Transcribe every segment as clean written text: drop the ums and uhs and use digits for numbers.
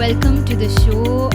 welcome to the show.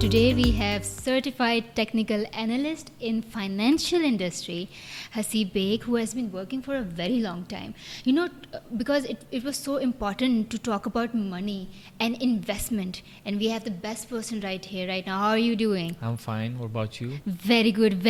today we have certified technical analyst in financial industry, Haseeb Baig, who has been working for a very long time. You know, because it was so important to talk about money and investment, and we have the best person right here, right now. How are you doing? I'm fine. What about you? Very good,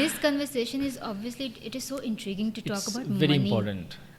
this conversation is obviously it is so intriguing to talk about money. Very important.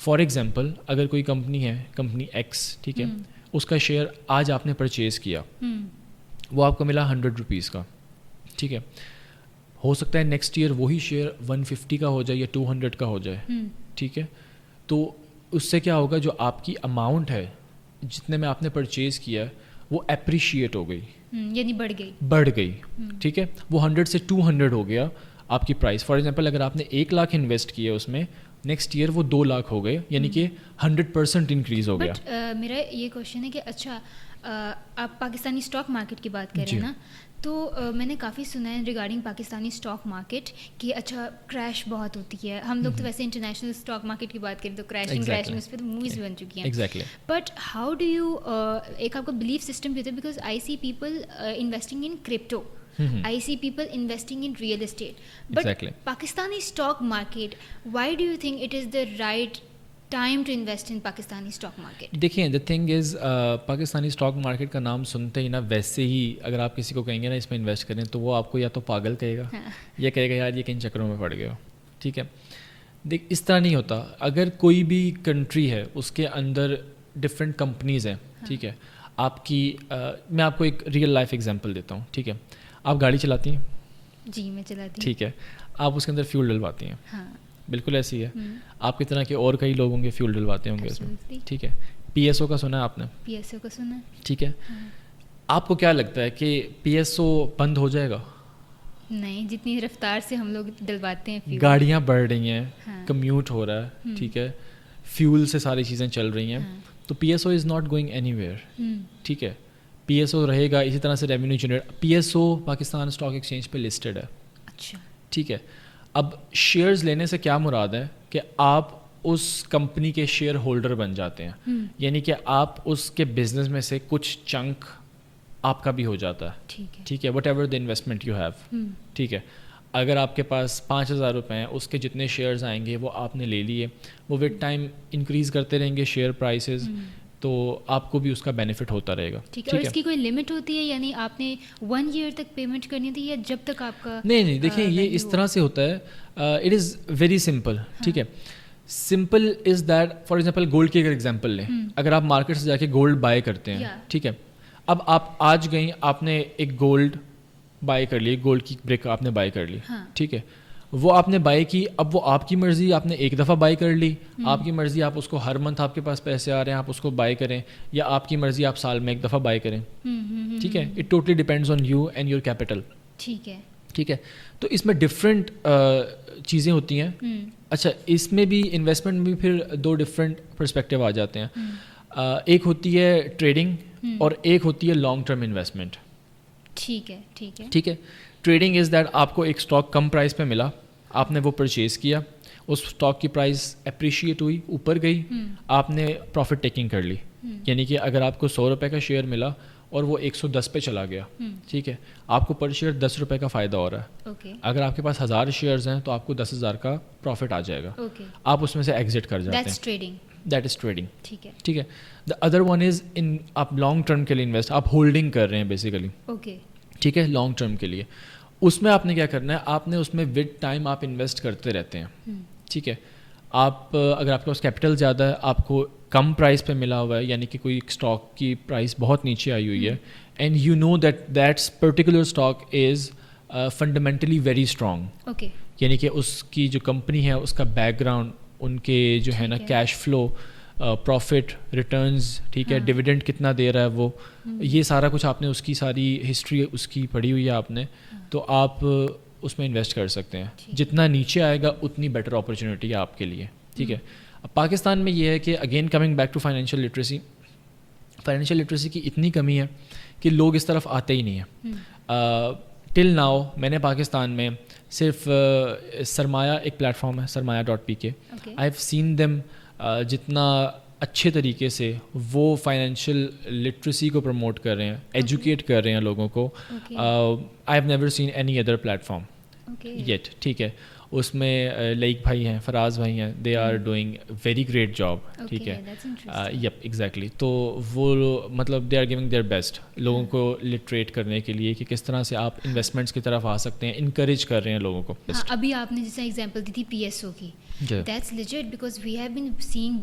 For example اگر کوئی company ہے, company x, ٹھیک ہے, اس کا share آج آپ نے purchase کیا, وہ آپ کو ملا 100 روپیز کا, ٹھیک ہے, ہو سکتا ہے نیکسٹ ایئر وہی شیئر 150 کا ہو جائے یا 200 کا ہو جائے, ٹھیک ہے. تو اس سے کیا ہوگا, جو آپ کی اماؤنٹ ہے جتنے میں آپ نے پرچیز کیا وہ اپریشیٹ ہو گئی, یعنی بڑھ گئی, ٹھیک ہے, وہ 100 سے 200 ہو گیا آپ کی پرائز. فار ایگزامپل اگر آپ نے 1 لاکھ انویسٹ کیا اس میں, نیکسٹ ایئر وہ 2 لاکھ ہو گئے, یعنی کہ 100% انکریز ہو گیا. بٹ میرا یہ کوشچن ہے کہ اچھا آپ پاکستانی اسٹاک مارکیٹ کی بات کر رہے ہیں نا, تو میں نے کافی سنا ہے ریگارڈنگ پاکستانی اسٹاک مارکیٹ کہ اچھا کریش بہت ہوتی ہے. ہم لوگ تو ویسے انٹرنیشنل اسٹاک مارکیٹ کی بات کریں تو کریشنگ اس پہ تو موویز بن چکی ہیں. بٹ ہاؤ ڈو یو, ایک آپ کا بلیف سسٹم بھی ہوتا ہے, because I see people investing in crypto, I see people investing in real estate. But Pakistani stock market, why do you think it is the right time to invest in Pakistani stock market? دیکھیں the thing is Pakistani stock market کا نام سنتے ہی نا, ویسے ہی اگر آپ کسی کو کہیں گے نا اس میں انویسٹ کریں تو وہ آپ کو یا تو پاگل کہے گا یا کہے گا یار یہ کن چکروں میں پڑ گئے ہو, ٹھیک ہے. دیکھ اس طرح نہیں ہوتا. اگر کوئی بھی کنٹری ہے اس کے اندر ڈفرینٹ کمپنیز ہیں, ٹھیک ہے, آپ کی میں آپ کو ایک ریئل لائف ایگزامپل دیتا ہوں, ٹھیک ہے. آپ گاڑی چلاتی ہیں؟ جی میں چلاتی ہوں. ٹھیک ہے, آپ اس کے اندر فیول ڈلواتی ہیں. ہاں بالکل ایسی ہے. آپ کی طرح کے اور کئی لوگ ہوں گے فیول ڈلواتے ہوں گے اس میں, ٹھیک ہے. پی ایس او کا سنا ہے آپ نے؟ پی ایس او کا سنا ہے. ٹھیک ہے, آپ کو کیا لگتا ہے کہ پی ایس او بند ہو جائے گا؟ نہیں, جتنی رفتار سے ہم لوگ ڈلواتے ہیں, گاڑیاں بڑھ رہی ہیں, کمیوٹ ہو رہا ہے, ٹھیک ہے, فیول سے ساری چیزیں چل رہی ہیں, تو پی S O is not going any where, ٹھیک ہے. پی ایس او رہے گا, اسی طرح سے ریونیو جنریٹ. پی ایس او پاکستان اسٹاک ایکسچینج پہ لسٹڈ ہے. اچھا ٹھیک ہے. اب شیئرز لینے سے کیا مراد ہے کہ آپ اس کمپنی کے شیئر ہولڈر بن جاتے ہیں, یعنی کہ آپ اس کے بزنس میں سے کچھ چنک آپ کا بھی ہو جاتا ہے, ٹھیک ہے, what ever the investment you have, ٹھیک ہے. اگر آپ کے پاس 5,000 روپے ہیں, اس کے جتنے شیئرز آئیں گے وہ آپ نے لے لیے, وہ ود ٹائم انکریز کرتے رہیں گے شیئر پرائسز, تو آپ کو بھی اس کا بینیفٹ ہوتا رہے گا. ٹھیک ہے. اور اس کی کوئی لمٹ ہوتی ہے, یعنی آپ نے 1 ایئر تک پیمنٹ کرنی تھی یا جب تک آپ کا؟ نہیں, دیکھیں یہ اس طرح سے ہوتا ہے, اٹ از ویری سمپل, ٹھیک ہے. Simple is that, for example gold کی اگر ایگزامپل لیں, اگر آپ مارکیٹ سے جا کے گولڈ بائی کرتے ہیں, ٹھیک ہے, اب آپ آج گئیں, آپ نے ایک گولڈ بائی کر لی, گولڈ کی برک آپ نے بائی کر لی, ٹھیک ہے, وہ آپ نے بائی کی, اب وہ آپ کی مرضی, آپ نے ایک دفعہ بائی کر لی, آپ کی مرضی, آپ اس کو ہر منتھ آپ کے پاس پیسے آ رہے ہیں آپ اس کو بائی کریں, یا آپ کی مرضی آپ سال میں ایک دفعہ بائی کریں, ٹھیک ہے. It totally depends on you and your capital, ٹھیک ہے, ٹھیک ہے. تو اس میں ڈفرینٹ چیزیں ہوتی ہیں. اچھا, اس میں بھی انویسٹمنٹ میں پھر 2 ڈفرینٹ پرسپیکٹیو آ جاتے ہیں. ایک ہوتی ہے ٹریڈنگ اور ایک ہوتی ہے لانگ ٹرم انویسٹمنٹ. ٹھیک ہے, ٹھیک ہے, ٹھیک ہے. ٹریڈنگ از دیٹ آپ کو ایک اسٹاک کم پرائز پہ ملا, آپ نے وہ پرچیز کیا, اس اسٹاک کی پرائز اپریشیٹ ہوئی, اوپر گئی, آپ نے پروفٹ ٹیکنگ کر لی, یعنی کہ اگر آپ کو 100 روپے کا شیئر ملا اور وہ 110 پہ چلا گیا, ٹھیک ہے, آپ کو پر شیئر 10 روپے کا فائدہ ہو رہا ہے. اگر آپ کے پاس 1000 شیئرز ہیں تو آپ کو 10,000 کا پروفٹ آ جائے گا, آپ اس میں سے ایگزٹ کر جاتے ہیں. دیٹ از ٹریڈنگ, ٹھیک ہے. دا ادر ون از ان, آپ لانگ ٹرم کے لیے انویسٹ, آپ ہولڈنگ کر رہے ہیں بیسیکلی, ٹھیک ہے, لانگ ٹرم کے لیے. اس میں آپ نے کیا کرنا ہے, آپ نے اس میں ود ٹائم آپ انویسٹ کرتے رہتے ہیں, ٹھیک ہے. آپ اگر آپ کے پاس کیپٹل زیادہ ہے, آپ کو کم پرائز پہ ملا ہوا ہے, یعنی کہ کوئی اسٹاک کی پرائز بہت نیچے آئی ہوئی ہے, and you know that's particular stock is fundamentally very strong, یعنی کہ اس کی جو کمپنی ہے اس کا بیک گراؤنڈ, ان کے جو ہے نا کیش فلو, پروفٹ, ریٹرنز, ٹھیک ہے, ڈویڈنڈ کتنا دے رہا ہے وہ, یہ سارا کچھ آپ نے اس کی ساری ہسٹری اس کی پڑھی ہوئی ہے آپ نے, تو آپ اس میں انویسٹ کر سکتے ہیں. جتنا نیچے آئے گا اتنی بیٹر اپرچونیٹی ہے آپ کے لیے, ٹھیک ہے. اب پاکستان میں یہ ہے کہ again coming back to financial literacy کی اتنی کمی ہے کہ لوگ اس طرف آتے ہی نہیں ہیں. ٹل ناؤ میں نے پاکستان میں صرف سرمایہ, ایک پلیٹ فارم ہے سرمایہ.pk, آئی ہیو سین دیم جتنا اچھے طریقے سے وہ فائنینشیل لٹریسی کو پروموٹ کر رہے ہیں, ایجوکیٹ کر رہے ہیں لوگوں کو. I have never seen any other plate form, yet, ٹھیک ہے. اس میں لائک بھائی ہیں, فراز بھائی ہیں, they are doing very great job, ٹھیک ہے. Yep exactly. تو وہ مطلب they are giving their best لوگوں کو لٹریٹ کرنے کے لیے کہ کس طرح سے آپ انویسٹمنٹس کی طرف آ سکتے ہیں, انکریج کر رہے ہیں لوگوں کو. ابھی آپ نے جیسے ایگزامپل دی تھی پی ایس او کی, that's legit because we have been saying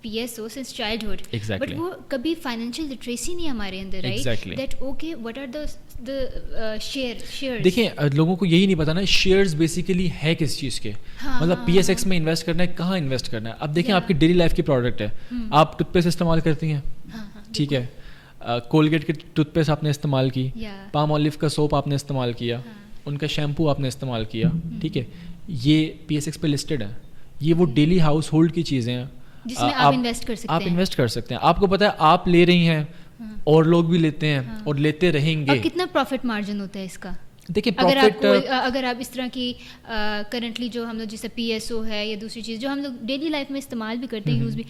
P S O since childhood, but وہ کبھی فائنینشیل لٹریسی نہیں ہمارے اندر, right, that okay what are the share. دیکھیں لوگوں کو یہی نہیں پتا نا شیئرز بیسیکلی ہے کس چیز کے, مطلب پی ایس ایکس میں انویسٹ کرنا ہے, کہاں انویسٹ کرنا ہے. اب دیکھیں آپ کی ڈیلی لائف کی پروڈکٹ ہے, آپ ٹوتھ پیسٹ استعمال کرتی ہیں, ٹھیک ہے, کولگیٹ کی ٹوتھ پیسٹ آپ نے استعمال کی, پام اولیو کا سوپ آپ نے استعمال کیا, ان کا شیمپو آپ نے استعمال کیا, ٹھیک ہے, یہ پی ایس ایکس پہ لسٹڈ ہے. یہ وہ ڈیلی ہاؤس ہولڈ کی چیزیں ہیں جس میں آپ انویسٹ کر سکتے ہیں. آپ کو پتا ہے آپ لے رہی ہیں اور لوگ بھی لیتے ہیں اور لیتے رہیں گے. اور کتنا پروفٹ مارجن ہوتا ہے اس کا؟ دیکھیں اگر آپ اس طرح کی کرنٹلی جو ہم لوگ جیسے پی ایس او ہے یا دوسری چیز جو ہم لوگ ڈیلی لائف میں استعمال بھی کرتے ہیں, یوز بھی,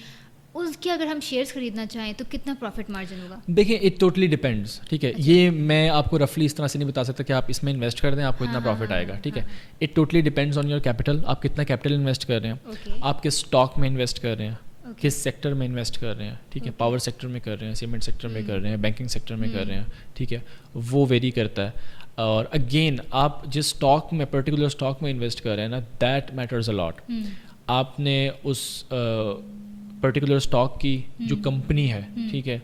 اس کے اگر ہم شیئرس خریدنا چاہیں تو کتنا پروفٹ مارجن ہوگا؟ دیکھیں اٹ ٹوٹلی ڈپینڈس, ٹھیک ہے. یہ میں آپ کو رفلی اس طرح سے نہیں بتا سکتا کہ آپ اس میں انویسٹ کر دیں آپ کو اتنا پروفٹ آئے گا, ٹھیک ہے. It totally depends on your capital, آپ کتنا کیپٹل انویسٹ کر رہے ہیں, آپ کس اسٹاک میں انویسٹ کر رہے ہیں, کس سیکٹر میں انویسٹ کر رہے ہیں, ٹھیک ہے. پاور سیکٹر میں کر رہے ہیں, سیمنٹ سیکٹر میں کر رہے ہیں, بینکنگ سیکٹر میں کر رہے ہیں, ٹھیک ہے, وہ ویری کرتا ہے. اور اگین آپ جس اسٹاک میں پرٹیکولر اسٹاک میں انویسٹ کر رہے ہیں نا, دیٹ میٹرز اے لاٹ. آپ نے اس پرٹیکولر اسٹاک کی جو کمپنی ہے, ٹھیک ہے,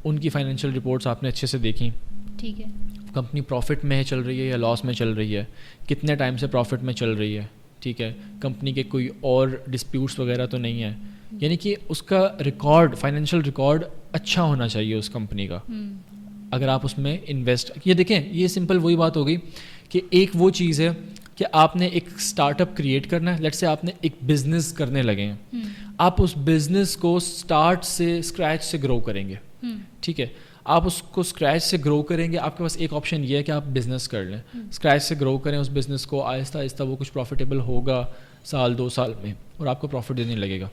ان کی فائنینشیل رپورٹس آپ نے اچھے سے دیکھیں, ٹھیک ہے, کمپنی پروفٹ میں چل رہی ہے یا لاس میں چل رہی ہے, کتنے ٹائم سے پروفٹ میں چل رہی ہے, ٹھیک ہے, کمپنی کے کوئی اور ڈسپیوٹس وغیرہ تو نہیں ہے, یعنی کہ اس کا ریکارڈ, فائنینشیل ریکارڈ اچھا ہونا چاہیے اس کمپنی کا. اگر آپ اس میں انویسٹ, یہ دیکھیں یہ سمپل وہی بات ہو گئی کہ ایک وہ چیز ہے کہ آپ نے ایک اسٹارٹ اپ کریٹ کرنا ہے, لیٹ سے آپ نے ایک بزنس کرنے لگے ہیں, آپ اس بزنس کو اسٹارٹ سے اسکریچ سے گرو کریں گے, ٹھیک ہے. آپ اس کو اسکریچ سے گرو کریں گے, آپ کے پاس ایک آپشن یہ ہے کہ آپ بزنس کر لیں, اسکریچ سے گرو کریں اس بزنس کو, آہستہ آہستہ وہ کچھ پروفیٹیبل ہوگا 1-2 سال میں اور آپ کو پروفٹ دینے لگے گا.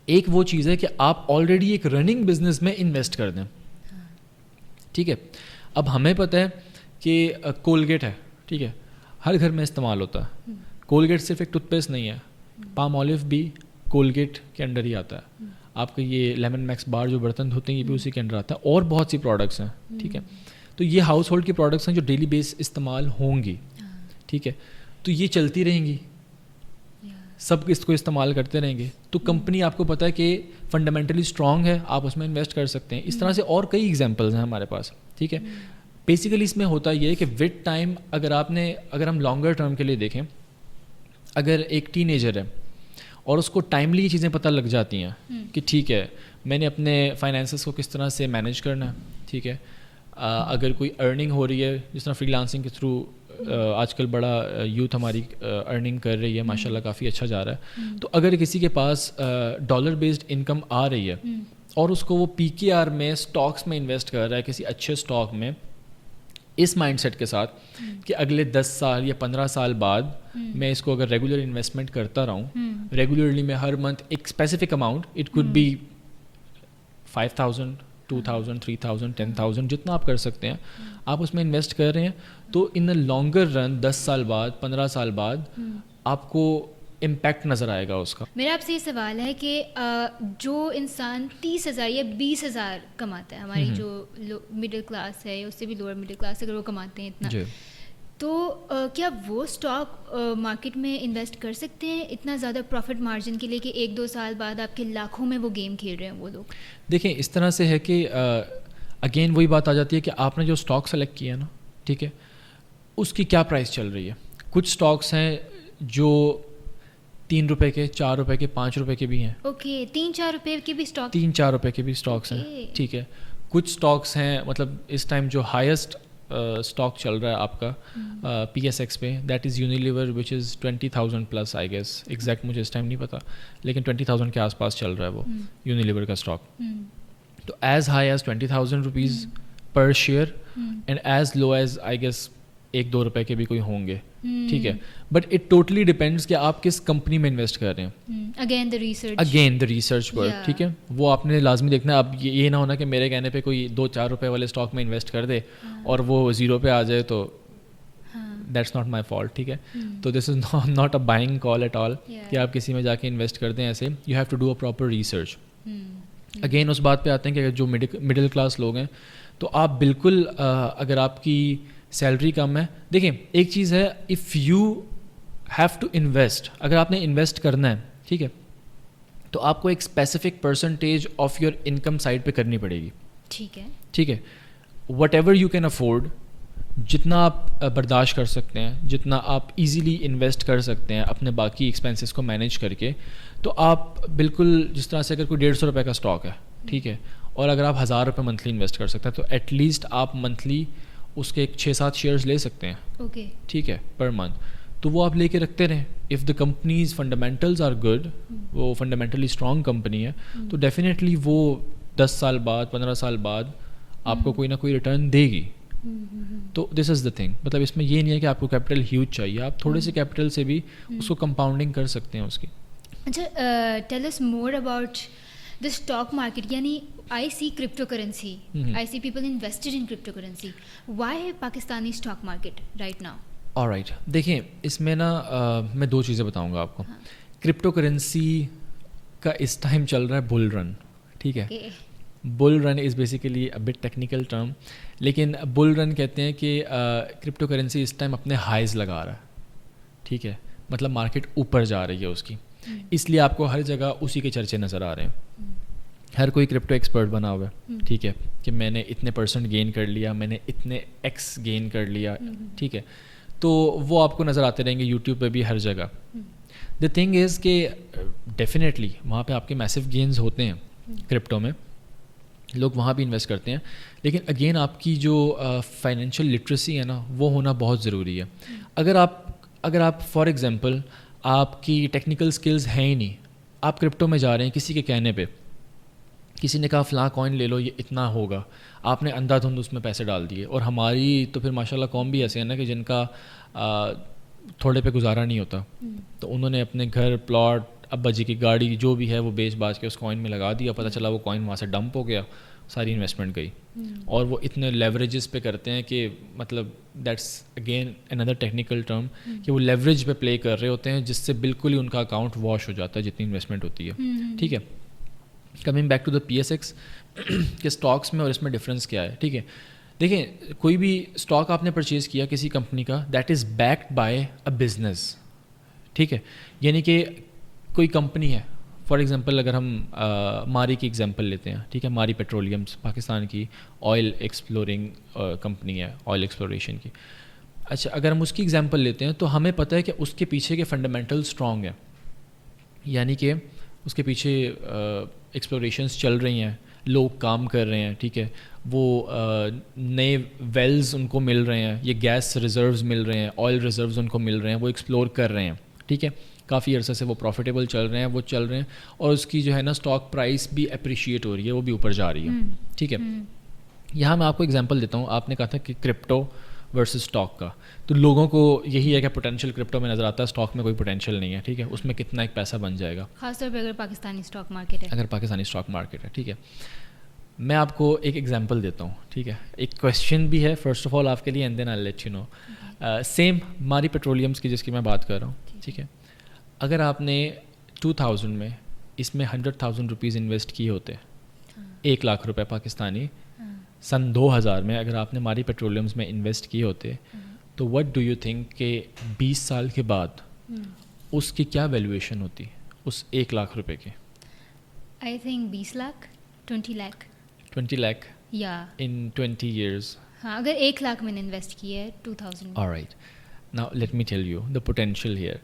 ایک وہ چیز ہے کہ آپ آلریڈی ایک رننگ بزنس میں انویسٹ کر دیں, ٹھیک ہے. اب ہمیں پتہ ہے کہ کولگیٹ ہے, ٹھیک ہے, ہر گھر میں استعمال ہوتا ہے. کولگیٹ صرف ایک ٹوتھ پیسٹ نہیں ہے, پام اولیو بھی کولگیٹ کے انڈر ہی آتا ہے. آپ کا یہ لیمن میکس بار جو برتن دھوتے ہیں یہ بھی اسی کے انڈر آتا ہے, اور بہت سی پروڈکٹس ہیں, ٹھیک ہے. تو یہ ہاؤس ہولڈ کی پروڈکٹس ہیں جو ڈیلی بیس استعمال ہوں گی, ٹھیک ہے. تو یہ چلتی رہیں گی, سب اس کو استعمال کرتے رہیں گے. تو کمپنی آپ کو پتہ ہے کہ فنڈامنٹلی اسٹرانگ ہے, آپ اس میں انویسٹ کر سکتے ہیں. اس طرح سے اور کئی ایگزامپلز ہیں ہمارے پاس, ٹھیک ہے. بیسیکلی اس میں ہوتا یہ ہے کہ وتھ ٹائم اگر ہم لانگر ٹرم کے لیے دیکھیں, اگر ایک ٹین ایجر ہے اور اس کو ٹائملی یہ چیزیں پتہ لگ جاتی ہیں کہ ٹھیک ہے میں نے اپنے فائنینسز کو کس طرح سے مینیج کرنا ہے, ٹھیک ہے. اگر کوئی ارننگ ہو رہی ہے, جس طرح فری لانسنگ کے تھرو آج کل بڑا یوتھ ہماری ارننگ کر رہی ہے, ماشاء اللہ کافی اچھا جا رہا ہے. تو اگر کسی کے پاس ڈالر بیسڈ انکم آ رہی ہے اور اس کو وہ پی کے آر میں اسٹاکس میں انویسٹ کر رہا ہے, کسی اچھے اسٹاک میں, اس مائنڈ سیٹ کے ساتھ کہ اگلے 10 سال یا 15 سال بعد میں اس کو اگر ریگولر انویسٹمنٹ کرتا رہوں, ریگولرلی میں ہر منتھ ایک specific amount, it could be 5,000 2,000 3,000 10,000 جتنا آپ کر سکتے ہیں, آپ اس میں انویسٹ کر رہے ہیں, تو ان اے لانگر رن 10 سال بعد 15 سال بعد آپ کو امپیکٹ نظر آئے گا اس کا. میرا آپ سے یہ سوال ہے کہ جو انسان 30,000 یا 20,000 کماتا ہے, ہماری جو مڈل کلاس ہے یا اس سے بھی لوور مڈل کلاس, اگر وہ کماتے ہیں اتنا, تو کیا وہ اسٹاک مارکیٹ میں انویسٹ کر سکتے ہیں اتنا زیادہ پروفٹ مارجن کے لیے کہ 1-2 سال بعد آپ کے لاکھوں میں وہ گیم کھیل رہے ہیں وہ لوگ؟ دیکھیں اس طرح سے ہے کہ اگین وہی بات آ جاتی ہے کہ آپ نے جو اسٹاک سلیکٹ کیا نا, ٹھیک ہے, اس کی کیا پرائس چل رہی ہے. کچھ اسٹاکس ہیں جو 3 روپے کے, 4 روپے کے, 5 روپے کے بھی ہیں. اوکے, 3-4 روپے کے بھی اسٹاک, 3-4 روپے کے بھی اسٹاکس ہیں, ٹھیک ہے. کچھ اسٹاکس ہیں, مطلب اس ٹائم جو ہائیسٹ اسٹاک چل رہا ہے آپ کا پی ایس ایکس پہ, that is Unilever which is 20,000 plus, I guess exact مجھے اس ٹائم نہیں پتا, لیکن 20,000 کے آس پاس چل رہا ہے وہ یونیلیور کا اسٹاک. تو as high as 20,000 rupees per share and as low as I guess 1-2 روپے کے بھی کوئی ہوں گے, ٹھیک ہے. بٹ اٹ ٹوٹلی ڈپینڈس کہ آپ کس کمپنی میں انویسٹ کر رہے ہیں. اگین دا ریسرچ ورک, ٹھیک ہے, وہ آپ نے لازمی دیکھنا. اب یہ نہ ہونا کہ میرے کہنے پہ کوئی 2-4 روپے والے اسٹاک میں انویسٹ کر دے اور وہ 0 پہ آ جائے, تو دیٹس ناٹ مائی فالٹ, ٹھیک ہے. تو this is not a buying call at all کہ آپ کسی میں جا کے انویسٹ کر دیں ایسے. You have to do a proper research. Again اس بات پہ آتے ہیں کہ اگر جو مڈل کلاس لوگ ہیں تو آپ بالکل اگر آپ کی سیلری کم ہے, دیکھیں ایک چیز ہے, if you have to invest, اگر آپ نے انویسٹ کرنا ہے, ٹھیک ہے, تو آپ کو ایک specific percentage of your income side پہ کرنی پڑے گی. ٹھیک ہے, ٹھیک ہے, what ever you can afford, جتنا آپ برداشت کر سکتے ہیں, جتنا آپ ایزیلی انویسٹ کر سکتے ہیں اپنے باقی ایکسپینسز کو مینیج کر کے, تو آپ بالکل جس طرح سے اگر کوئی 150 روپے کا اسٹاک ہے, ٹھیک ہے, اور اگر آپ 1000 روپے منتھلی انویسٹ کر سکتے ہیں تو ایٹ لیسٹ آپ منتھلی اس کے 6-7 شیئرز لے سکتے ہیں. اوکے, ٹھیک ہے, پر منتھ. تو وہ آپ لے کے رکھتے رہیں. If the companies fundamentals are good, وہ فنڈامنٹلی اسٹرانگ کمپنی ہے, تو ڈیفینیٹلی وہ 10 سال بعد 15 سال بعد آپ کو کوئی نہ کوئی ریٹرن دے گی. تو دس از دا تھنگ, مطلب اس میں یہ نہیں ہے کہ آپ کو کیپٹل ہیوج چاہیے, آپ تھوڑے سے کیپٹل سے بھی اس کو کمپاؤنڈنگ کر سکتے ہیں اس کی. اچھا, tell us more about the stock market. Yani I see cryptocurrency, I see people invested in cryptocurrency. Why Pakistani stock market right now? Alright, دیکھیں اس میں نا میں 2 چیزیں بتاؤں گا آپ کو. کرپٹو کرنسی کا اس ٹائم چل رہا ہے بل رن, ٹھیک ہے. Bull run is basically a bit technical term, لیکن بل رن کہتے ہیں کہ کرپٹو کرنسی اس ٹائم اپنے ہائیز لگا رہا ہے, ٹھیک ہے, مطلب مارکیٹ اوپر جا رہی ہے اس کی, اس لیے آپ کو ہر جگہ اسی کے چرچے نظر آ رہے ہیں. ہر کوئی کرپٹو ایکسپرٹ بنا ہوا ہے, ٹھیک ہے, کہ میں نے اتنے % گین کر لیا, میں نے اتنے ایکس گین کر لیا, ٹھیک ہے. تو وہ آپ کو نظر آتے رہیں گے یوٹیوب پہ بھی, ہر جگہ. دا تھنگ از کہ ڈیفینیٹلی وہاں پہ آپ کے میسو گینز ہوتے ہیں کرپٹو میں, لوگ وہاں بھی انویسٹ کرتے ہیں, لیکن اگین آپ کی جو فائنینشیل لٹریسی ہے نا, وہ ہونا بہت ضروری ہے. اگر آپ فار ایگزامپل آپ کی ٹیکنیکل اسکلز ہیں ہی نہیں, آپ کرپٹو میں جا رہے ہیں کسی کے کہنے پہ, کسی نے کہا فلاں کوائن لے لو یہ اتنا ہوگا, آپ نے اندھا دھند اس میں پیسے ڈال دیے. اور ہماری تو پھر ماشاء اللہ قوم بھی ایسے ہیں نا کہ جن کا تھوڑے پہ گزارا نہیں ہوتا, تو انہوں نے اپنے گھر, پلاٹ, ابا جی کی گاڑی جو بھی ہے وہ بیچ باچ کے اس کوائن میں لگا دیا. پتہ چلا وہ کوائن وہاں سے ڈمپ ہو گیا, ساری انویسٹمنٹ گئی. اور وہ اتنے لیوریجز پہ کرتے ہیں کہ مطلب that's again another technical term, کہ وہ لیوریج پہ پلے کر رہے ہوتے ہیں, جس سے بالکل ہی ان کا اکاؤنٹ واش ہو جاتا ہے جتنی انویسٹمنٹ ہوتی ہے, ٹھیک ہے. Coming back to the PSX کہ اسٹاکس میں اور اس میں ڈفرینس کیا ہے, ٹھیک ہے. دیکھیں کوئی بھی اسٹاک آپ نے پرچیز کیا کسی کمپنی کا, that is backed by a business, ٹھیک ہے. یعنی کہ کوئی کمپنی ہے, فار ایگزامپل اگر ہم ماری کی ایگزامپل لیتے ہیں, ٹھیک ہے, ماری پیٹرولیم پاکستان کی آئل ایکسپلورنگ کمپنی ہے, آئل ایکسپلوریشن کی. اچھا, اگر ہم اس کی ایگزامپل لیتے ہیں تو ہمیں پتہ ہے کہ اس کے پیچھے کے فنڈامنٹل اسٹرانگ ہیں, یعنی کہ اس کے پیچھے ایکسپلوریشنس چل رہی ہیں, لوگ کام کر رہے ہیں, ٹھیک ہے, وہ نئے ویلز ان کو مل رہے ہیں, یہ گیس ریزروز مل رہے ہیں, آئل ریزروز ان کو مل رہے ہیں, وہ ایکسپلور کر رہے ہیں, ٹھیک ہے. کافی عرصے سے وہ پروفیٹیبل چل رہے ہیں, وہ چل رہے ہیں, اور اس کی جو ہے نا اسٹاک پرائس بھی اپریشیٹ ہو رہی ہے, وہ بھی اوپر جا رہی ہے, ٹھیک ہے. یہاں میں آپ کو ایگزامپل دیتا ہوں. آپ نے کہا تھا کہ کرپٹو ورسز اسٹاک کا, تو لوگوں کو یہی ہے کہ پوٹینشیل کرپٹو میں نظر آتا ہے, اسٹاک میں کوئی پوٹینشیل نہیں ہے, ٹھیک ہے, اس میں کتنا ایک پیسہ بن جائے گا, خاص طور پہ اگر پاکستانی اسٹاک مارکیٹ ہے. اگر پاکستانی اسٹاک مارکیٹ ہے, ٹھیک ہے. میں آپ کو ایک ایگزامپل دیتا ہوں, ٹھیک ہے, ایک کویشچن بھی ہے فرسٹ آف آل آپ کے لیے, and then I let you know. Same Mari petroleums کی جس کی میں بات کر رہا ہوں, ٹھیک ہے. اگر آپ نے 2000 میں اس میں 100,000 روپیز انویسٹ کیے ہوتے, 1 لاکھ روپے پاکستانی, سن 2000 میں اگر آپ نے ماری پیٹرولیمس میں انویسٹ کیے ہوتے, تو وٹ ڈو یو تھنک کہ 20 سال کے بعد اس کی کیا ویلیویشن ہوتی اس 1 لاکھ روپے کی؟ آئی تھنک 20 لاکھ 20 لاکھ 20 لاکھ یا ان 20 years. ہاں, اگر 1 لاکھ میں نے انویسٹ کیا ہے 2000. Alright, now let me tell you the potential here.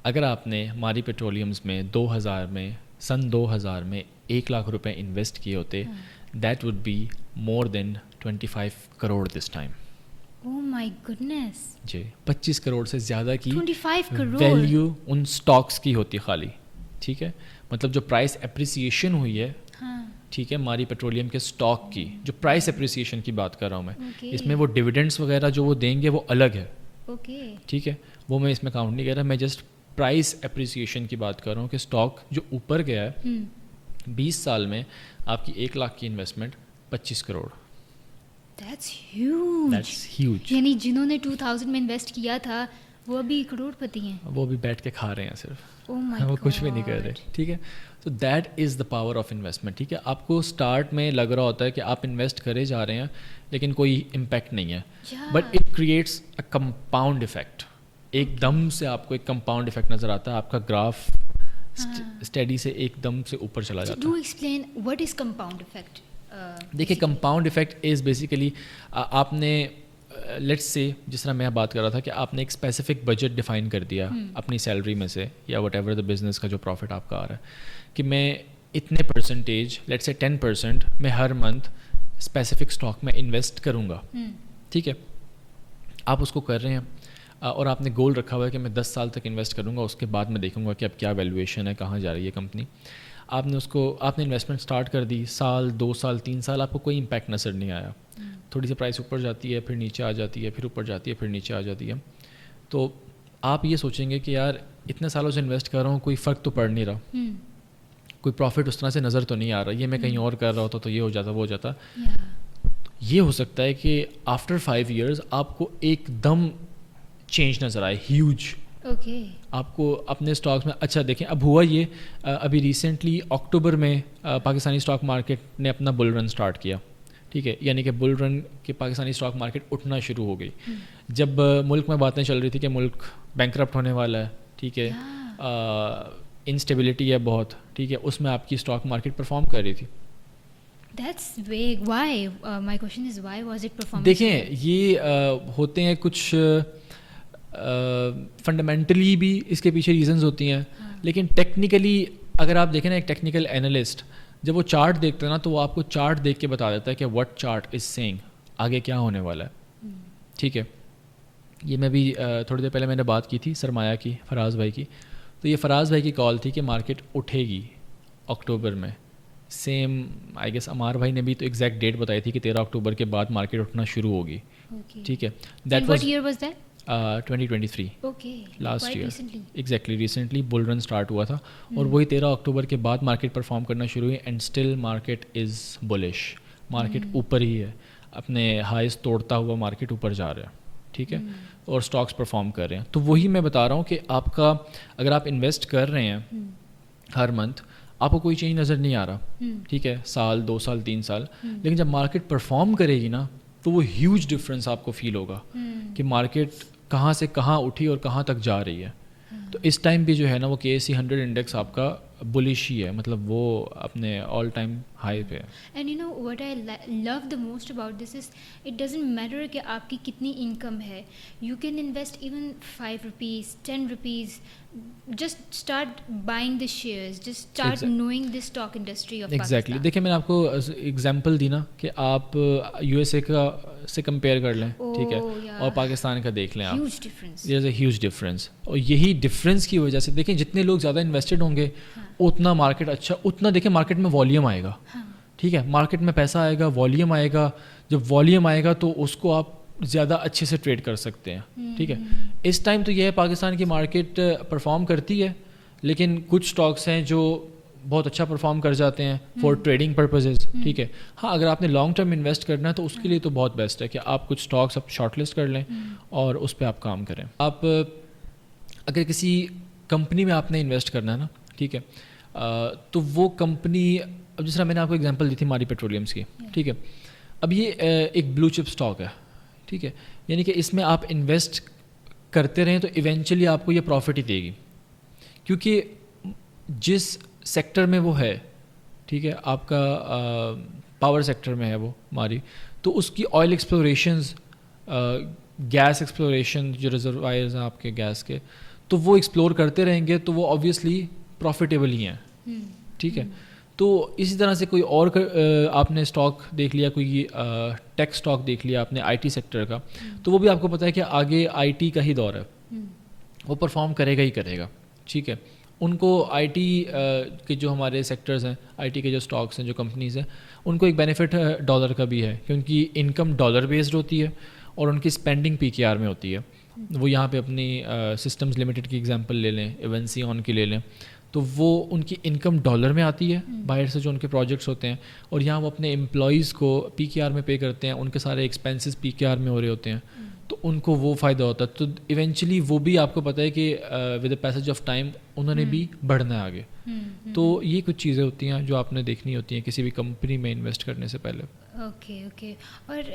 اگر آپ نے ماری پیٹرولیمز میں 2000 میں سن 2000 میں 1 لاکھ روپے انویسٹ کیے ہوتے, that would be more than 25 crore this time. Oh my goodness. جی, 25 کروڑ سے زیادہ کی 25 کروڑ ویلیو ان سٹاکس کی ہوتی خالی, ٹھیک ہے. مطلب جو پرائس اپریسیشن ہوئی ہے, ٹھیک ہے, ماری پیٹرولیم کے سٹاک کی جو پرائس اپریسیشن کی بات کر رہا ہوں میں, اس میں وہ ڈیویڈنڈس وغیرہ جو وہ دیں گے وہ الگ ہے, ٹھیک ہے, وہ میں اس میں کاؤنٹ نہیں کر رہا, میں جسٹ پرائس اپریسیشن کی بات کر رہا ہوں کہ اسٹاک جو اوپر گیا ہے 20 سال میں آپ کی 1 لاکھ کی investment 25 crore. That's huge. That's huge. یعنی جنہوں نے 2000 میں انویسٹ کیا تھا وہ ابھی کروڑ پتی ہیں. وہ بھی بیٹھ کے کھا رہے ہیں صرف, Oh my God. وہ کچھ بھی نہیں کر رہے. ٹھیک ہے, تو that is the power of investment. ٹھیک ہے, آپ کو اسٹارٹ میں لگ رہا ہوتا ہے کہ آپ انویسٹ کرے جا رہے ہیں لیکن کوئی امپیکٹ نہیں ہے, but it creates a compound effect. ایک دم سے آپ کو ایک کمپاؤنڈ افیکٹ نظر آتا ہے, آپ کا گراف اسٹڈی سے ایک دم سے اوپر چلا جاتا ہے. Do explain what is compound effect. دیکھیے, کمپاؤنڈ افیکٹ از بیسیکلی آپ نے لیٹس سے, جس طرح میں بات کر رہا تھا کہ آپ نے ایک اسپیسیفک بجٹ ڈیفائن کر دیا اپنی سیلری میں سے یا وٹ ایور دا بزنس کا جو پروفٹ آپ کا آ رہا ہے کہ میں اتنے پرسنٹیج, لیٹس سے 10% میں ہر منتھ اسپیسیفک اسٹاک میں انویسٹ کروں گا. ٹھیک ہے, آپ اس کو کر رہے ہیں اور آپ نے گول رکھا ہوا ہے کہ میں 10 سال تک انویسٹ کروں گا, اس کے بعد میں دیکھوں گا کہ اب کیا ویلیویشن ہے, کہاں جا رہی ہے کمپنی. آپ نے انویسٹمنٹ اسٹارٹ کر دی, سال 2 سال 3 سال آپ کو کوئی امپیکٹ نظر نہیں آیا. تھوڑی سی پرائس اوپر جاتی ہے, پھر نیچے آ جاتی ہے, پھر اوپر جاتی ہے, پھر نیچے آ جاتی ہے. تو آپ یہ سوچیں گے کہ یار اتنے سالوں سے انویسٹ کر رہا ہوں, کوئی فرق تو پڑ نہیں رہا, کوئی پروفٹ اس طرح سے نظر تو نہیں آ رہا, یہ میں کہیں اور کر رہا ہوتا تو یہ ہو جاتا, وہ ہو جاتا. یہ ہو سکتا ہے کہ آفٹر 5 ایئرز آپ کو ایک دم چینج نظر آئے, ہیوج. آپ کو اپنے اسٹاکس میں, اچھا دیکھیں اب ہوا یہ, ابھی ریسنٹلی اکتوبر میں پاکستانی اسٹاک مارکیٹ نے اپنا بل رن اسٹارٹ کیا. ٹھیک ہے, یعنی کہ بل رن کے پاکستانی اسٹاک مارکیٹ اٹھنا شروع ہو گئی. جب ملک میں باتیں چل رہی تھی کہ ملک بینکرپٹ ہونے والا ہے, ٹھیک ہے, انسٹیبلٹی ہے بہت, ٹھیک ہے, اس میں آپ کی اسٹاک مارکیٹ پرفارم کر رہی تھی. That's vague. Why? My question is why was it performing? دیکھیں, یہ ہوتے ہیں کچھ فنڈامنٹلی بھی اس کے پیچھے ریزنز ہوتی ہیں, لیکن ٹیکنیکلی اگر آپ دیکھیں نا, ایک ٹیکنیکل اینالسٹ جب وہ چارٹ دیکھتا ہے نا, تو وہ آپ کو چارٹ دیکھ کے بتا دیتا ہے کہ وٹ چارٹ از سیئنگ, آگے کیا ہونے والا ہے. ٹھیک ہے, یہ میں بھی تھوڑی دیر پہلے میں نے بات کی تھی سرمایہ کی, فراز بھائی کی. تو یہ فراز بھائی کی کال تھی کہ مارکیٹ اٹھے گی اکتوبر میں. سیم آئی گیس عمار بھائی نے بھی تو ایگزیکٹ ڈیٹ بتائی تھی کہ 13 اکتوبر کے بعد مارکیٹ اٹھنا شروع ہوگی. ٹھیک ہے, that was 2023 last year exactly. Recently bull run start ہوا تھا اور وہی 13 اکتوبر کے بعد مارکیٹ پرفارم کرنا شروع ہوئی, and still market is بلش. Market اوپر ہی ہے, اپنے ہائیز توڑتا ہوا مارکیٹ اوپر جا رہا ہے. ٹھیک ہے, اور اسٹاکس پرفارم کر رہے ہیں. تو وہی میں بتا رہا ہوں کہ آپ کا اگر آپ انویسٹ کر رہے ہیں ہر منتھ, آپ کو کوئی چینج نظر نہیں آ رہا, ٹھیک ہے, سال 2 سال 3 سال, لیکن جب مارکیٹ پرفارم کرے گی نا, تو وہ ہیوج ڈفرینس آپ کو فیل ہوگا کہ مارکیٹ کہاں سے کہاں اٹھی اور کہاں تک جا رہی ہے. تو اس ٹائم بھی جو ہے نا وہ KSE 100 انڈیکس آپ کا بلش ہی ہے, مطلب وہ اپنے آل ٹائم ہائی پہ ہے. And you know what I love the most about this is it doesn't matter کہ آپ کی کتنی انکم ہے. You can invest even 5 rupees 10 rupees, just start buying the shares, just start knowing the stock industry of Pakistan. Exactly. دیکھیں میں نے آپ کو ایگزامپل دی نا کہ آپ USA کا سے کمپیئر کر لیں, ٹھیک ہے, اور پاکستان کا دیکھ لیں آپ, huge difference. there is a huge difference. اور یہی ڈفرینس کی وجہ سے دیکھیں جتنے لوگ زیادہ انویسٹڈ ہوں گے اتنا مارکیٹ اچھا, اتنا دیکھیں مارکیٹ میں والیوم آئے گا. ٹھیک ہے, مارکیٹ میں پیسہ آئے گا, والیوم آئے گا. جب والیوم آئے گا تو اس کو آپ زیادہ اچھے سے ٹریڈ کر سکتے ہیں. ٹھیک ہے, اس ٹائم تو یہ ہے پاکستان کی مارکیٹ پرفارم کرتی ہے, لیکن کچھ اسٹاکس ہیں جو بہت اچھا پرفارم کر جاتے ہیں فار ٹریڈنگ پرپزز. ٹھیک ہے, ہاں اگر آپ نے لانگ ٹرم انویسٹ کرنا ہے تو اس کے لیے تو بہت بیسٹ ہے کہ آپ کچھ اسٹاکس اب شارٹ لسٹ کر لیں اور اس پہ آپ کام کریں. آپ اگر کسی کمپنی میں آپ نے انویسٹ کرنا ہے نا, ٹھیک ہے, تو وہ کمپنی, اب جس طرح میں نے آپ کو ایگزامپل دی تھی ماری پیٹرولیم کی, ٹھیک ہے, اب یہ ایک بلو چپ اسٹاک ہے. ٹھیک ہے, یعنی کہ اس میں آپ انویسٹ کرتے رہیں تو ایونچولی آپ کو یہ پروفٹ ہی دے گی, کیونکہ جس سیکٹر میں وہ ہے, ٹھیک ہے, آپ کا پاور سیکٹر میں ہے وہ ماری, تو اس کی آئل ایکسپلوریشنز, گیس ایکسپلوریشن, جو ریزروائرز ہیں آپ کے گیس کے, تو وہ ایکسپلور کرتے رہیں گے تو وہ آبویسلی پروفیٹیبل ہی ہیں. ٹھیک ہے, تو اسی طرح سے کوئی اور آپ نے اسٹاک دیکھ لیا, کوئی ٹیک اسٹاک دیکھ لیا آپ نے IT سیکٹر کا, تو وہ بھی آپ کو پتہ ہے کہ آگے IT کا ہی دور ہے, وہ پرفارم کرے گا ہی کرے گا. ٹھیک ہے, ان کو IT کے جو ہمارے سیکٹرز ہیں, IT کے جو اسٹاکس ہیں, جو کمپنیز ہیں, ان کو ایک بینیفٹ ڈالر کا بھی ہے, کیونکہ انکم ڈالر بیسڈ ہوتی ہے اور ان کی اسپینڈنگ PKR میں ہوتی ہے. وہ یہاں پہ اپنی سسٹمز لمیٹڈ کی ایگزامپل لے لیں, ایونسی آن کی لے لیں, تو وہ ان کی انکم ڈالر میں آتی ہے باہر سے جو ان کے پروجیکٹس ہوتے ہیں, اور یہاں وہ اپنے امپلائیز کو پی کے آر میں پے کرتے ہیں, ان کے سارے ایکسپینسز پی کے آر میں ہو رہے ہوتے ہیں, تو ان کو وہ فائدہ ہوتا ہے. تو ایونچولی وہ بھی آپ کو پتہ ہے کہ with the passage of time انہوں نے بھی بڑھنا ہے آگے. تو یہ کچھ چیزیں ہوتی ہیں جو آپ نے دیکھنی ہوتی ہیں کسی بھی کمپنی میں انویسٹ کرنے سے پہلے. اوکے. اور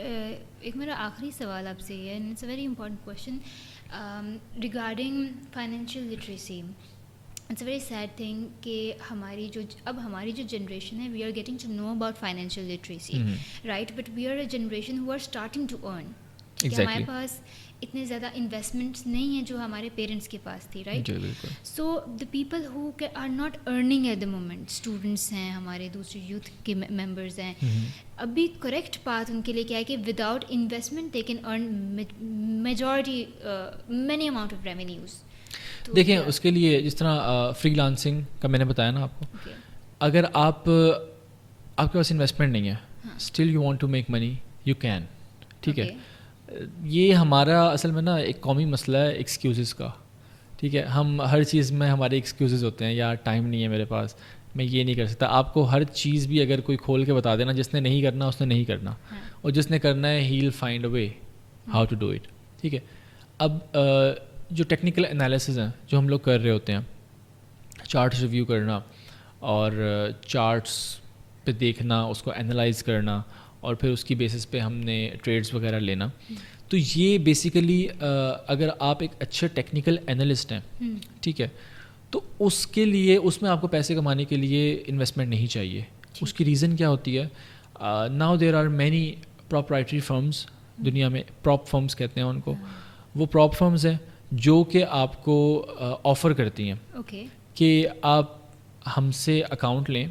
ایک میرا آخری سوال آپ سے یہ ہے, it's a very important question regarding financial literacy. It's a very sad thing کہ ہماری جو جنریشن ہے, we are getting to know about financial literacy, right, but we are a generation who are starting to earn. ہمارے پاس اتنے زیادہ investments نہیں ہیں جو ہمارے پیرنٹس کے پاس تھی, right. So the people who are not earning at the moment, students ہیں ہمارے, دوسرے یوتھ کے ممبرز ہیں, ابھی کریکٹ بات ان کے لیے کیا ہے کہ without investment they can earn majority many amount of revenues. دیکھیں اس کے لیے جس طرح فری لانسنگ کا میں نے بتایا نا آپ کو, اگر آپ کے پاس انویسٹمنٹ نہیں ہے, still you want to make money, you can, ٹھیک ہے. یہ ہمارا اصل میں نا ایک قومی مسئلہ ہے ایکسکیوزز کا, ٹھیک ہے. ہم ہر چیز میں ہمارے ایکسکیوزز ہوتے ہیں, یار ٹائم نہیں ہے میرے پاس, میں یہ نہیں کر سکتا. آپ کو ہر چیز بھی اگر کوئی کھول کے بتا دینا, جس نے نہیں کرنا اس نے نہیں کرنا, اور جس نے کرنا ہے he will find a way how to do it, ٹھیک ہے. اب جو ٹیکنیکل انالیسز ہیں جو ہم لوگ کر رہے ہوتے ہیں, چارٹس ریویو کرنا اور چارٹس پہ دیکھنا, اس کو انالائز کرنا, اور پھر اس کی بیسس پہ ہم نے ٹریڈس وغیرہ لینا, تو یہ بیسیکلی اگر آپ ایک اچھے ٹیکنیکل انالسٹ ہیں, ٹھیک ہے, تو اس کے لیے اس میں آپ کو پیسے کمانے کے لیے انویسٹمنٹ نہیں چاہیے. اس کی ریزن کیا ہوتی ہے, now there are many proprietary firms دنیا میں, پراپ فرمز کہتے ہیں ان کو. وہ پراپ فرمز ہیں جو کہ آپ کو آفر کرتی ہیں کہ آپ ہم سے اکاؤنٹ لیں,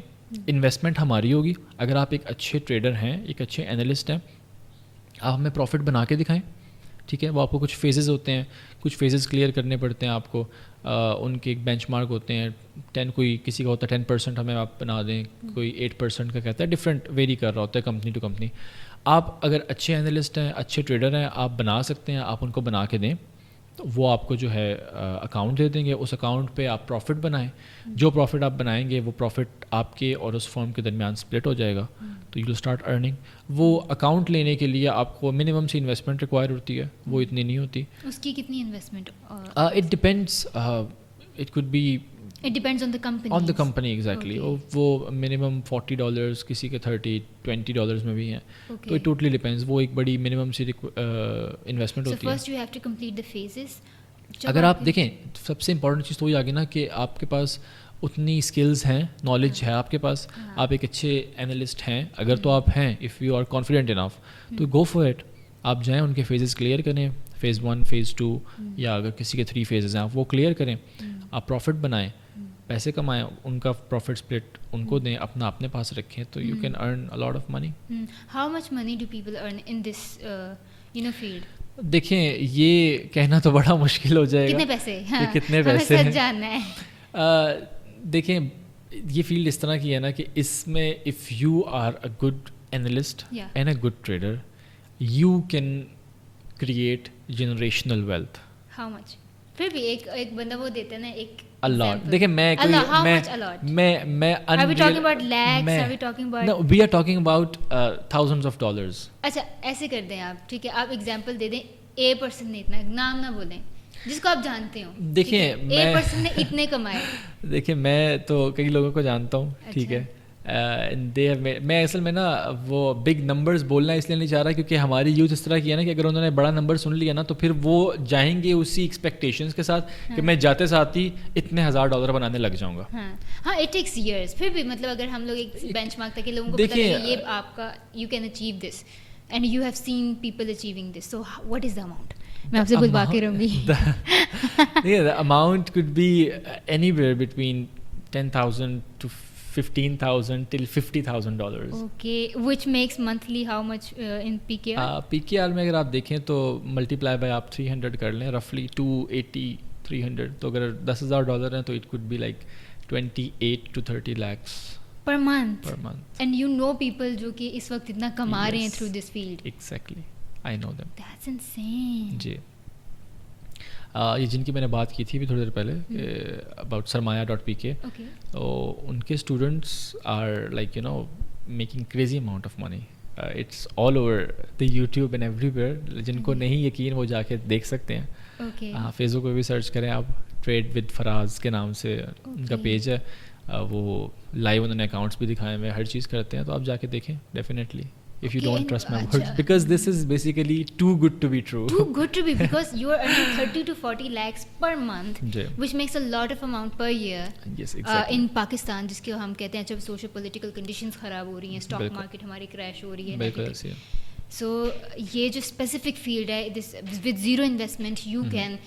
انویسٹمنٹ ہماری ہوگی. اگر آپ ایک اچھے ٹریڈر ہیں, ایک اچھے انالسٹ ہیں, آپ ہمیں پروفٹ بنا کے دکھائیں, ٹھیک ہے. وہ آپ کو کچھ فیزز ہوتے ہیں, کچھ فیزز کلیئر کرنے پڑتے ہیں آپ کو, ان کے ایک بینچ مارک ہوتے ہیں. 10 کوئی کسی کا ہوتا ہے 10% ہمیں آپ بنا دیں, کوئی 8% کا کہتا ہے, ڈفرینٹ ویری کر رہا ہوتا ہے کمپنی ٹو کمپنی. آپ اگر اچھے انالسٹ ہیں, اچھے ٹریڈر ہیں, آپ بنا سکتے ہیں, آپ ان کو بنا کے دیں, تو وہ آپ کو جو ہے اکاؤنٹ دے دیں گے. اس اکاؤنٹ پہ آپ پروفٹ بنائیں, جو پروفٹ آپ بنائیں گے وہ پروفٹ آپ کے اور اس فرم کے درمیان سپلٹ ہو جائے گا, تو یو ول اسٹارٹ ارننگ. وہ اکاؤنٹ لینے کے لیے آپ کو منیمم سی انویسٹمنٹ ریکوائر ہوتی ہے, وہ اتنی نہیں ہوتی. اس کی کتنی investment? It depends, it could be It depends on the company. On the company, exactly. وہ minimum $40, کسی کے $30-$20 میں بھی ہیں, تو it totally depends. وہ ایک بڑی minimum سی انویسٹمنٹ ہوتی ہے. So first you have to complete the phases. اگر آپ دیکھیں سب سے امپورٹنٹ چیز تو وہی آگے نا کہ آپ کے پاس اتنی اسکلز ہیں, نالج ہے آپ کے پاس, آپ ایک اچھے انالسٹ ہیں, اگر تو آپ ہیں, if you are confident enough, تو گو فار اٹ. آپ جائیں, ان کے فیزز کلیئر کریں, فیز 1 فیز 2, یا اگر کسی کے 3 فیزز ہیں آپ وہ کلیئر کریں, آپ پروفٹ بنائیں, پیسے کمائیں, ان کا پروفٹ سپلٹ ان کو دیں, اپنا اپنے پاس رکھیں, تو you can earn a lot of money. How much money do people earn in this field? دیکھیں یہ کہنا تو بڑا مشکل ہو جائے گا, کتنے پیسے جاننا ہے. دیکھیں یہ فیلڈ اس طرح کی ہے نا کہ اس میں if you are a good analyst and a good trader, you can create generational wealth. How much? پھر بھی ایک بندہ وہ دیتا ہے نا ایک اللہ. دیکھیں میں we are talking about thousands of dollars. اچھا ایسے کر دیں آپ, ٹھیک ہے, آپ ایگزامپل دے دیں, اے پرسن نے اتنا, نام نہ بولیں, جس کو آپ جانتے ہو. دیکھیں اے پرسن نے اتنے کمائے. دیکھیں میں تو کئی لوگوں کو جانتا ہوں, ٹھیک ہے, میں اصل میں نا وہ بگ نمبرز بولنا اس لیے نہیں چاہ رہا کیونکہ ہماری یوتھ اس طرح کی ہے نا کہ اگر انہوں نے بڑا نمبر سن لیا نا تو پھر وہ جائیں گے اسی ایکسپیکٹیشنس کے ساتھ کہ میں جاتے ساتھ ہی اتنے $1000 بنانے لگ جاؤں گا. ہاں اٹ ٹیکس ایئرس. پھر بھی مطلب اگر ہم لوگ ایک بینچ مارک تک کہ لوگوں کو پتہ لگے یہ آپ کا, you can achieve this and you have seen people achieving this, so what is the amount? میں آپ سے کچھ بات کروں گی. The amount could be anywhere between $10,000 to $15,000 till $50,000. Okay, which makes monthly how much in PKR? PKR میں اگر آپ دیکھیں تو ملٹیپلائی بائی آپ 300 کر لیں, رفلی 280-300, تو اگر $10,000 ہیں تو it could be like 28 to 30 lakhs per month. And you know people جو کہ اس وقت اتنا کما رہے ہیں through this field. Exactly, I know them. That's insane. جی یہ جن کی میں نے بات کی تھی ابھی تھوڑی دیر پہلے اباؤٹ sarmaya.pk, اوکے. تو ان کے students are like you know making crazy amount of money. It's all over the YouTube and everywhere. جن کو نہیں یقین وہ جا کے دیکھ سکتے ہیں. اوکے. فیس بک پہ بھی سرچ کریں آپ, ٹریڈ ود فراز کے نام سے ان کا پیج ہے. وہ لائیو انہوں نے اکاؤنٹس بھی دکھائے ہوئے, ہر چیز کرتے ہیں, تو آپ جا کے دیکھیں definitely. If you don't trust my words, because this is basically too good to be true. Too good to be, because you are earning 30 to 40 lakhs per month, which makes a lot of amount per year. Yes, exactly. In Pakistan, جس کو ہم کہتے ہیں جب social political conditions خراب ہو رہی ہیں, stock market ہماری کریش ہو رہی ہے. بالکل ایسے. سو یہ جو اسپیسیفک فیلڈ ہے, with zero investment you can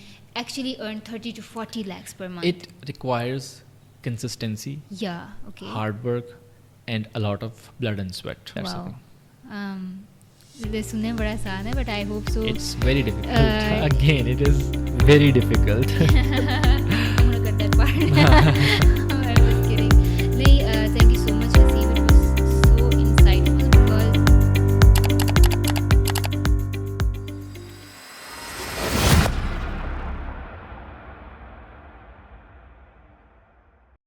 actually earn 30 to 40 lakhs per month. It requires consistency, yeah, okay, hard work and a lot of blood and sweat. That's the thing. یہ سننے بڑا آسان ہے, but I hope so. It's very difficult. Again, it is very difficult. I'm gonna cut that part.